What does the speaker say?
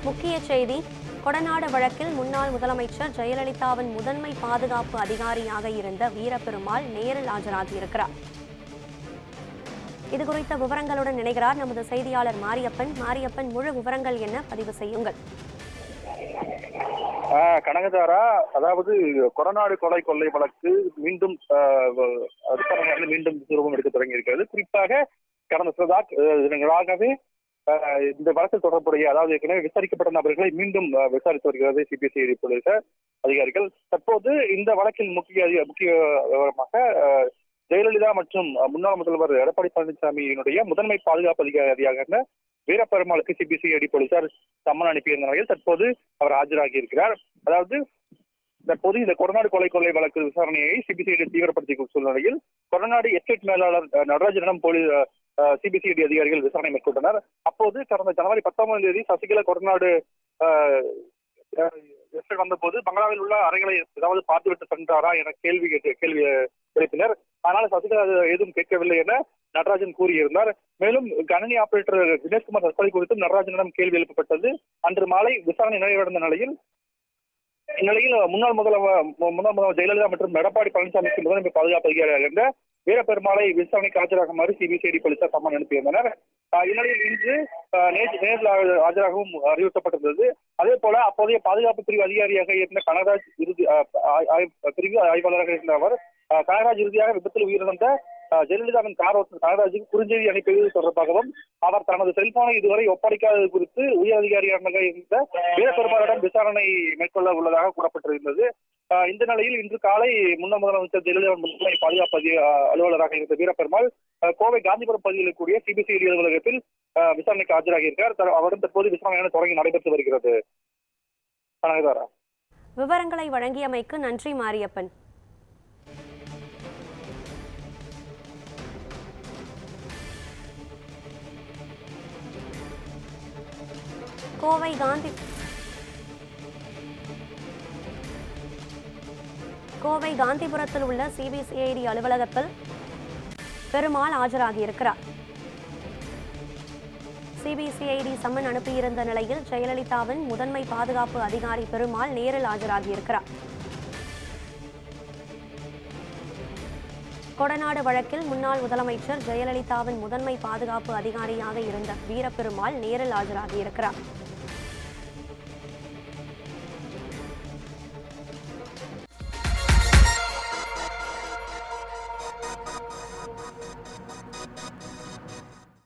முக்கிய செய்தி. கொடநாடு வழக்கில் முன்னாள் முதலமைச்சர் ஜெயலலிதாவின் முதன்மை பாதுகாப்பு அதிகாரியாக இருந்த வீரபெருமாள் நேரில் ஆஜராகியிருக்கிறார். இதுகுறித்த விவரங்களுடன் இணைகிறார் நமது செய்தியாளர் மாரியப்பன். மாரியப்பன், முழு விவரங்கள் என்ன, பதிவு செய்யுங்கள். கனகதாரா, அதாவது கொடநாடு கொலை கொள்ளை வழக்கு மீண்டும் மீண்டும் ரூபம் எடுக்க தொடங்கி இருக்கிறது. குறிப்பாக கடந்த சில தினங்களாகவே இந்த வழக்கில் தொடர்புடைய, அதாவது ஏற்கனவே விசாரிக்கப்பட்ட நபர்களை மீண்டும் விசாரித்து வருகிறது சிபிசிஐடி போலீசார் அதிகாரிகள். தற்போது இந்த வழக்கில் முக்கிய விவரமாக ஜெயலலிதா மற்றும் முன்னாள் முதல்வர் எடப்பாடி பழனிசாமியினுடைய முதன்மை பாதுகாப்பு அதிகாரியாக வீரபெருமாளுக்கு சிபிசிஐடி போலீசார் சம்மன் அனுப்பியிருந்த நிலையில் தற்போது அவர் ஆஜராகி இருக்கிறார். அதாவது தற்போது இந்த கொடநாடு கொலை வழக்கு விசாரணையை சிபிசிஐடி தீவிரப்படுத்தி சூழ்நிலையில் கொடநாடு எஸ்டேட் மேலாளர் நடராஜனிடம் சிபிசிஐடி அதிகாரிகள் விசாரணை மேற்கொண்டனர். அப்போது கடந்த ஜனவரி 19ஆம் தேதி சசிகலா கொடநாடு வந்தபோது பங்களாவில் உள்ள அறைகளை ஏதாவது பார்த்துவிட்டு சென்றாரா என கேள்வி எழுப்பினர். ஆனால் சசிகலா எதுவும் கேட்கவில்லை என நடராஜன் கூறியிருந்தார். மேலும் கணினி ஆபரேட்டர் தினேஷ்குமார் தற்கொலை குறித்தும் நடராஜனிடம் கேள்வி எழுப்பப்பட்டது. அன்று மாலை விசாரணை நிறைவடைந்த நிலையில் முன்னாள் முதல்வர் ஜெயலலிதா மற்றும் எடப்பாடி பழனிசாமிக்கு முதன்மை பாதுகாப்பு அதிகாரியாக இருந்த வீரபெருமாளை விசாரணைக்கு ஆஜராகுமாறு சிபிசிஐடி போலீசார் சம்மன் அனுப்பியிருந்தனர். இந்நிலையில் இன்று நேரில் ஆஜராகவும் அறிவுறுத்தப்பட்டிருந்தது. அதே போல அப்போதைய பாதுகாப்பு பிரிவு அதிகாரியாக இருந்த கனகராஜ் பிரிவு ஆய்வாளராக இருந்த அவர் கனகராஜ் இறுதியாக விபத்தில் உயிரிழந்த ஜெயலலிதாவின் கார் ஓட்டுநர் கனகராஜுக்கு குறுஞ்செய்தி அனுப்பியது தொடர்பாகவும் அவர் தனது செல்போனை இதுவரை ஒப்படைக்காதது குறித்து உயர் அதிகாரியாக இருந்த வீரபெருமாளிடம் விசாரணை மேற்கொள்ள உள்ளதாக கூறப்பட்டிருந்தது. இந்த நிலையில் இன்று காலை முன்னாள் முதலமைச்சர் ஜெயலலிதாவின் முதன்மை பாதுகாப்பு அலுவலராக இருந்த வீரபெருமாள் கோவை காந்திபுரம் பகுதியில் கூடிய சிபிசிஐடி அலுவலகத்தில் விசாரணைக்கு ஆஜராகி இருக்கிறார். அவருடன் தற்போது விசாரணை தொடங்கி நடைபெற்று வருகிறது. விவரங்களை வழங்கியமைக்கு நன்றி மாரியப்பன். கோவை காந்திபுரத்தில் உள்ள சிபிசிஐடி அலுவலகத்தில் பெருமாள் ஆஜராகியிருக்கிறார். சிபிசிஐடி சம்மன் அனுப்பியிருந்த நிலையில் ஜெயலலிதாவின் முதன்மை பாதுகாப்பு அதிகாரி பெருமாள் நேரில் ஆஜராகியிருக்கிறார். கொடநாடு வழக்கில் முன்னாள் முதலமைச்சர் ஜெயலலிதாவின் முதன்மை பாதுகாப்பு அதிகாரியாக இருந்த வீரபெருமாள் நேரில் ஆஜராகியிருக்கிறார்.